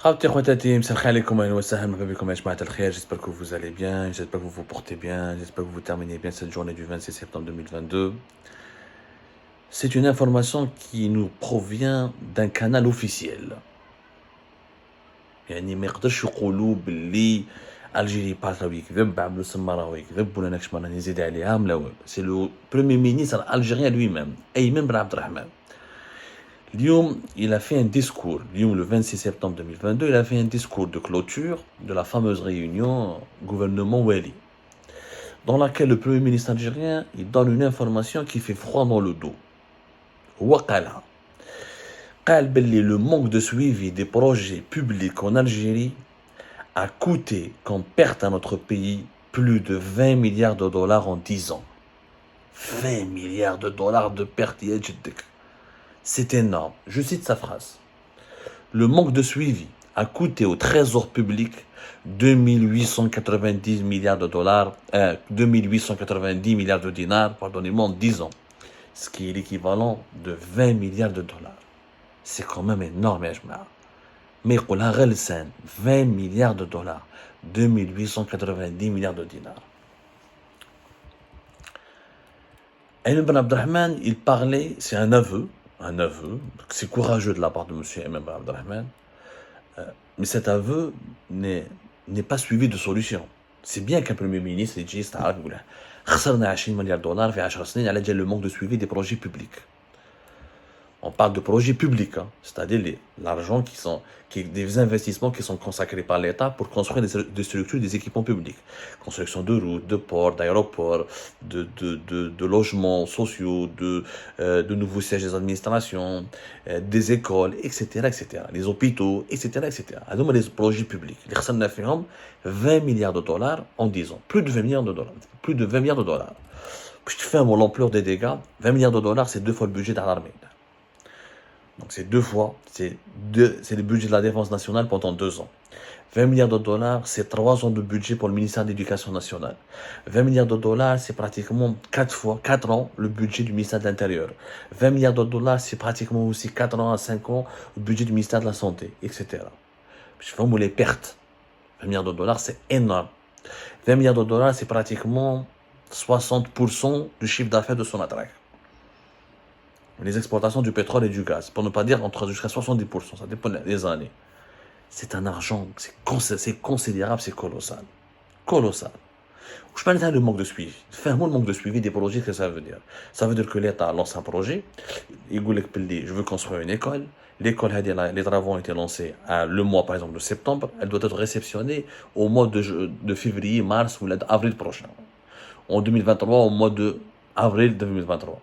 خاوتي خواتاتي مساء عليكم اهلا وسهلا مرحبا بكم يا جماعة الخير. J'espère que vous allez bien, j'espère que vous vous portez bien, j'espère que vous terminez bien cette journée du 26 septembre 2022. C'est une information qui nous provient d'un canal officiel. يعني ما يقدرش يقولوا باللي الجيري بارت راهو يكذب، عبد السما راهو يكذب، ولا ناكش راني نزيد عليها لا والو. سي لو بروميير مينيستر الجيريان لوي ميم ايمن بن عبد الرحمن. Lyoum, il a fait un discours, Lyoum, le 26 septembre 2022, il a fait un discours de clôture de la fameuse réunion gouvernement Wali, dans laquelle le Premier ministre algérien, il donne une information qui fait froid dans le dos. Waqala. قال باللي le manque de suivi des projets publics en Algérie a coûté comme perte à notre pays plus de 20 milliards de dollars en 10 ans. 20 milliards de dollars de pertes, c'est énorme. Je cite sa phrase. Le manque de suivi a coûté au trésor public 2890 milliards de dollars, 2890 milliards de dinars, pardonnez-moi, en 10 ans. Ce qui est l'équivalent de 20 milliards de dollars. C'est quand même énorme, Ajma. Mais pour la 20 milliards de dollars, 2890 milliards de dinars. Ibn Ben Abdelrahman, il parlait, c'est un aveu, c'est courageux de la part de M. Ibn Ben Abdelrahman, mais cet aveu n'est pas suivi de solution. C'est bien qu'un Premier ministre ait dit خسرنا 20 milliards de dollars في 10 سنين على جال le manque de suivi des projets publics. On parle de projets publics, hein, c'est-à-dire l'argent des investissements qui sont consacrés par l'État pour construire des structures, des équipements publics. Construction de routes, de ports, d'aéroports, de logements sociaux, de nouveaux sièges des administrations, des écoles, etc., etc., les hôpitaux, etc., etc. Alors, les projets publics. Les khasarna fihom 20 milliards de dollars en 10 ans. Plus de 20 milliards de dollars. Plus de 20 milliards de dollars. Puis tu fais l'ampleur des dégâts. 20 milliards de dollars, c'est 2 fois le budget de l'armée. Donc c'est 2 fois, c'est le budget de la défense nationale pendant 2 ans. 20 milliards de dollars, c'est 3 ans de budget pour le ministère de l'Éducation nationale. 20 milliards de dollars, c'est pratiquement 4 ans le budget du ministère de l'Intérieur. 20 milliards de dollars, c'est pratiquement aussi 4 ans à 5 ans le budget du ministère de la Santé, etc. Je fais les pertes. 20 milliards de dollars, c'est énorme. 20 milliards de dollars, c'est pratiquement 60% du chiffre d'affaires de son attraque. Les exportations du pétrole et du gaz, pour ne pas dire jusqu'à 70%, ça dépend des années. C'est un argent, c'est considérable, c'est colossal. Colossal. Je parle le manque de suivi. Fais-moi le manque de suivi des projets, qu'est-ce que ça veut dire? Ça veut dire que l'État lance un projet, il dit je veux construire une école, l'école, les travaux ont été lancés le mois par exemple de septembre, elle doit être réceptionnée au mois de février, mars ou avril prochain. En 2023, au mois de avril 2023.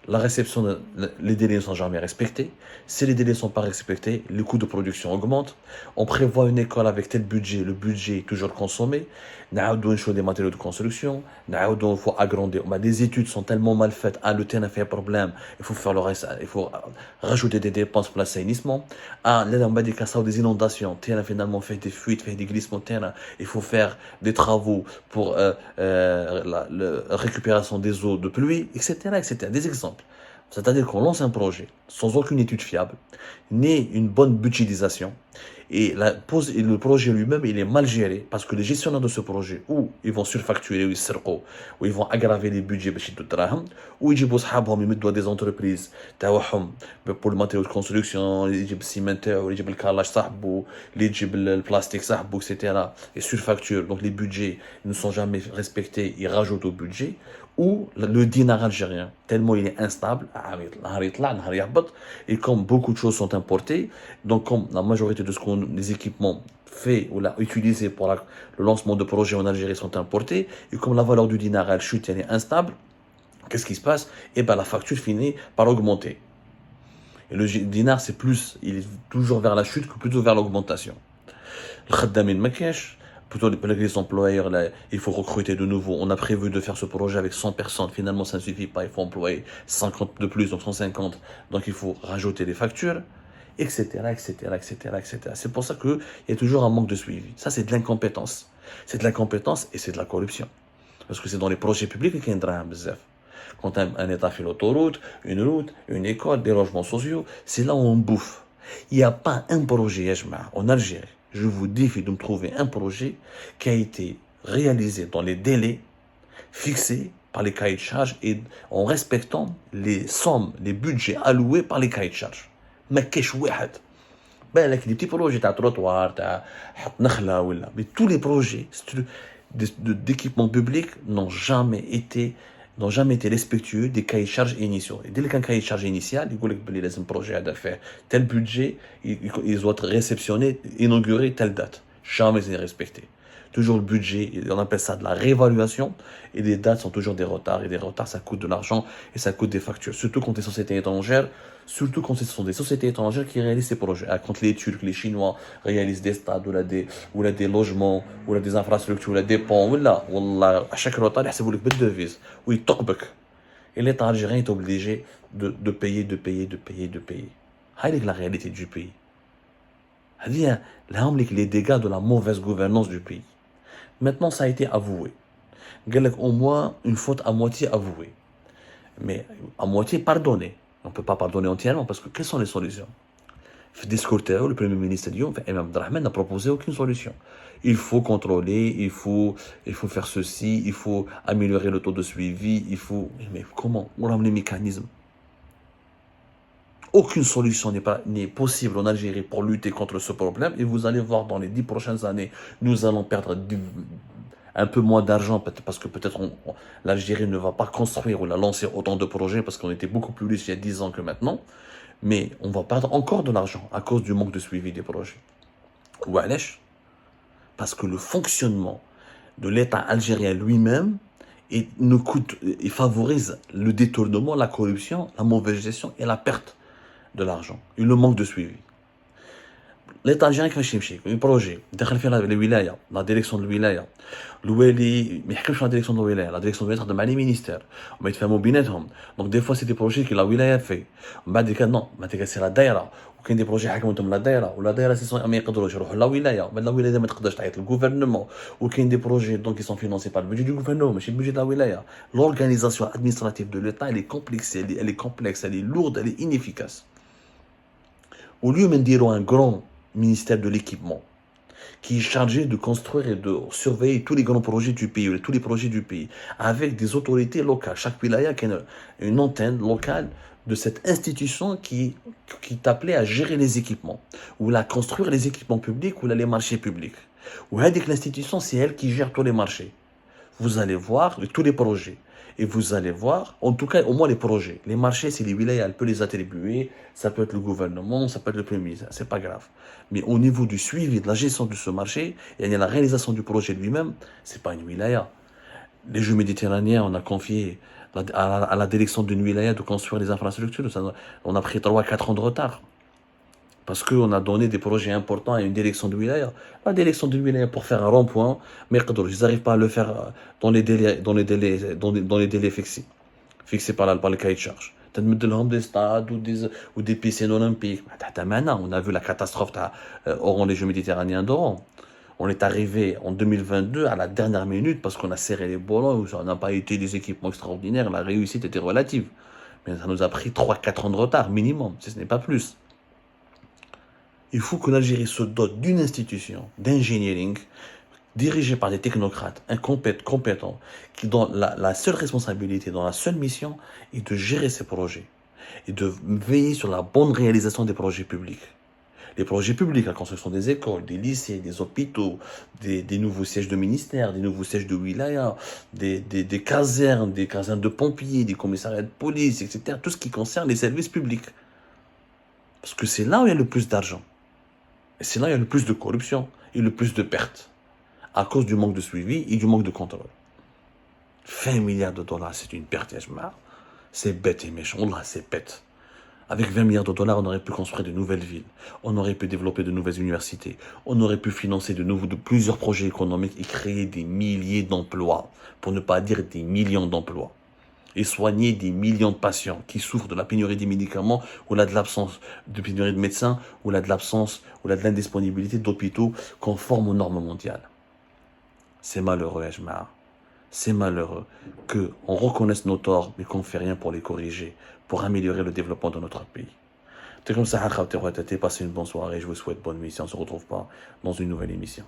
La réception, les délais ne sont jamais respectés. Si les délais ne sont pas respectés, le coût de production augmente. On prévoit une école avec tel budget, le budget est toujours consommé. Il faut des matériaux de construction, il faut agrandir. Les études sont tellement mal faites. Le terrain fait un problème, il faut faire le reste, il faut rajouter des dépenses pour l'assainissement. Des inondations, le terrain finalement fait des fuites, fait des glissements de terrain. Il faut faire des travaux pour la récupération des eaux de pluie, etc., etc. Des exemples. C'est-à-dire qu'on lance un projet sans aucune étude fiable, ni une bonne budgétisation, et le projet lui-même, il est mal géré, parce que les gestionnaires de ce projet, ou ils vont surfacturer, ou ils vont aggraver les budgets, ou ils vont des entreprises pour le matériau de construction, ils vont le cimentaire, ils vont le carrelage, ils vont le plastique, etc. Et surfacturent, donc les budgets ne sont jamais respectés, ils rajoutent au budget, ou le dinar algérien, tellement il est instable, et comme beaucoup de choses sont importées, donc comme la majorité de les équipements faits ou utilisés pour le lancement de projets en Algérie sont importés, et comme la valeur du dinar elle chute, elle est instable, qu'est-ce qui se passe? Et la facture finit par augmenter. Et le dinar, il est toujours vers la chute que plutôt vers l'augmentation. Le khaddamin makiash, plutôt les employeurs, là, il faut recruter de nouveau. On a prévu de faire ce projet avec 100 personnes. Finalement, ça ne suffit pas. Il faut employer 50 de plus, donc 150. Donc, il faut rajouter des factures, etc., etc., etc., etc. C'est pour ça qu'il y a toujours un manque de suivi. Ça, c'est de l'incompétence. C'est de l'incompétence et c'est de la corruption. Parce que c'est dans les projets publics qu'il y a un drame, bzaf. Quand un État fait l'autoroute, une route, une école, des logements sociaux, c'est là où on bouffe. Il n'y a pas un projet, Yajma, en Algérie. Je vous défie de me trouver un projet qui a été réalisé dans les délais fixés par les cahiers de charges et en respectant les sommes, les budgets alloués par les cahiers de charges. ما كاش واحد. بالك les petits projets تاع trottoir, تاع حط نخلة ولا, mais tous les projets d'équipement public n'ont jamais été respectueux des cahiers de charges initiaux. Et dès qu'un cahier de charges initial, il dit que les projets à faire tel budget, ils doivent être réceptionnés, inaugurés telle date. Jamais c'est respecté. Toujours le budget, on appelle ça de la réévaluation, et les dates sont toujours des retards, et des retards ça coûte de l'argent, et ça coûte des factures. Surtout quand les sociétés étrangères, surtout quand ce sont des sociétés étrangères qui réalisent ces projets. Quand les Turcs, les Chinois réalisent des stades, ou là des logements, ou là des infrastructures, ou là des ponts, ou là, à chaque retard, ils savent que de devise, ou ils toquent. Et l'État algérien est obligé de payer. C'est la réalité du pays. C'est les dégâts de la mauvaise gouvernance du pays. Maintenant, ça a été avoué. Au moins une faute à moitié avouée. Mais à moitié pardonnée. On ne peut pas pardonner entièrement parce que quelles sont les solutions? Le discours le Premier ministre Imam Abdelrahman n'a proposé aucune solution. Il faut contrôler, il faut faire ceci, il faut améliorer le taux de suivi, il faut... Mais comment? On a les mécanismes. Aucune solution n'est possible en Algérie pour lutter contre ce problème. Et vous allez voir dans les 10 prochaines années, nous allons perdre un peu moins d'argent parce que peut-être l'Algérie ne va pas construire ou la lancer autant de projets parce qu'on était beaucoup plus riche il y a 10 ans que maintenant. Mais on va perdre encore de l'argent à cause du manque de suivi des projets. Ou parce que le fonctionnement de l'État algérien lui-même il favorise le détournement, la corruption, la mauvaise gestion et la perte de l'argent. Et le manque de suivi. L'État algérien كيفاش يمشي البروجي داخل فيه الولايه لا ديريكسيون دو الولايه الوالي ما يحكمش على ديريكسيون دو الولايه لا ديريكسيون دو الولايه تخدم مع لي مينيستير وما يتفاهموا بيناتهم دونك دي فوا سي دي بروجي كي لا ولايه في من بعد كان نو بعد كان سي لا دايره وكاين دي بروجي حكمتهم لا دايره ولا دايره ما يقدروش يروحوا لا ولايه بعد لا ولايه ما تقدرش تعيط للغوفرنمون وكاين دي بروجي دونك كي سون فينونسي بار البيجي دو غوفرنمون ماشي البيجي لا ولايه لورغانيزاسيون ادمينستراتيف دو ليتا elle est complexe elle est lourde elle est inefficace au lieu de dire un grand ministère de l'équipement, qui est chargé de construire et de surveiller tous les grands projets du pays, tous les projets du pays, avec des autorités locales. Chaque wilaya qui a une antenne locale de cette institution qui est appelée à gérer les équipements, ou à construire les équipements publics, ou les marchés publics. Ou avec l'institution, c'est elle qui gère tous les marchés. Vous allez voir tous les projets. Et vous allez voir, en tout cas, au moins les projets. Les marchés, c'est les wilayas, elle peut les attribuer. Ça peut être le gouvernement, ça peut être le Premier ministre, c'est pas grave. Mais au niveau du suivi, de la gestion de ce marché, et la réalisation du projet lui-même, c'est pas une wilaya. Les Jeux méditerranéens, on a confié à la direction d'une wilaya de construire les infrastructures. On a pris 3-4 ans de retard. Parce qu'on a donné des projets importants à une direction de wilaya. La direction de wilaya pour faire un rond-point, mais ils n'arrivent pas à le faire dans les délais fixés par le cahier de charge. Des stades ou des piscines olympiques. On a vu la catastrophe auront les Jeux méditerranéens d'Oran. On est arrivé en 2022 à la dernière minute parce qu'on a serré les boulons, ça n'a pas été des équipements extraordinaires, la réussite était relative. Mais ça nous a pris 3-4 ans de retard minimum, si ce n'est pas plus. Il faut que l'Algérie se dote d'une institution d'engineering dirigée par des technocrates compétents qui dont la seule responsabilité, dont la seule mission est de gérer ces projets et de veiller sur la bonne réalisation des projets publics. Les projets publics, la construction des écoles, des lycées, des hôpitaux, des nouveaux sièges de ministères, des nouveaux sièges de wilaya, des casernes de pompiers, des commissariats de police, etc. Tout ce qui concerne les services publics. Parce que c'est là où il y a le plus d'argent. Et c'est là où il y a le plus de corruption et le plus de pertes. À cause du manque de suivi et du manque de contrôle. 20 milliards de dollars, c'est une perte, Yajma. C'est bête et méchant. Là, c'est bête. Avec 20 milliards de dollars, on aurait pu construire de nouvelles villes. On aurait pu développer de nouvelles universités. On aurait pu financer de plusieurs projets économiques et créer des milliers d'emplois. Pour ne pas dire des millions d'emplois. Et soigner des millions de patients qui souffrent de la pénurie des médicaments ou là de l'absence de pénurie de médecins ou là de l'absence ou là de l'indisponibilité d'hôpitaux conformes aux normes mondiales. C'est malheureux, Yajma. C'est malheureux qu'on reconnaisse nos torts mais qu'on ne fait rien pour les corriger, pour améliorer le développement de notre pays. T'es comme ça, passez une bonne soirée, je vous souhaite bonne nuit si on ne se retrouve pas dans une nouvelle émission.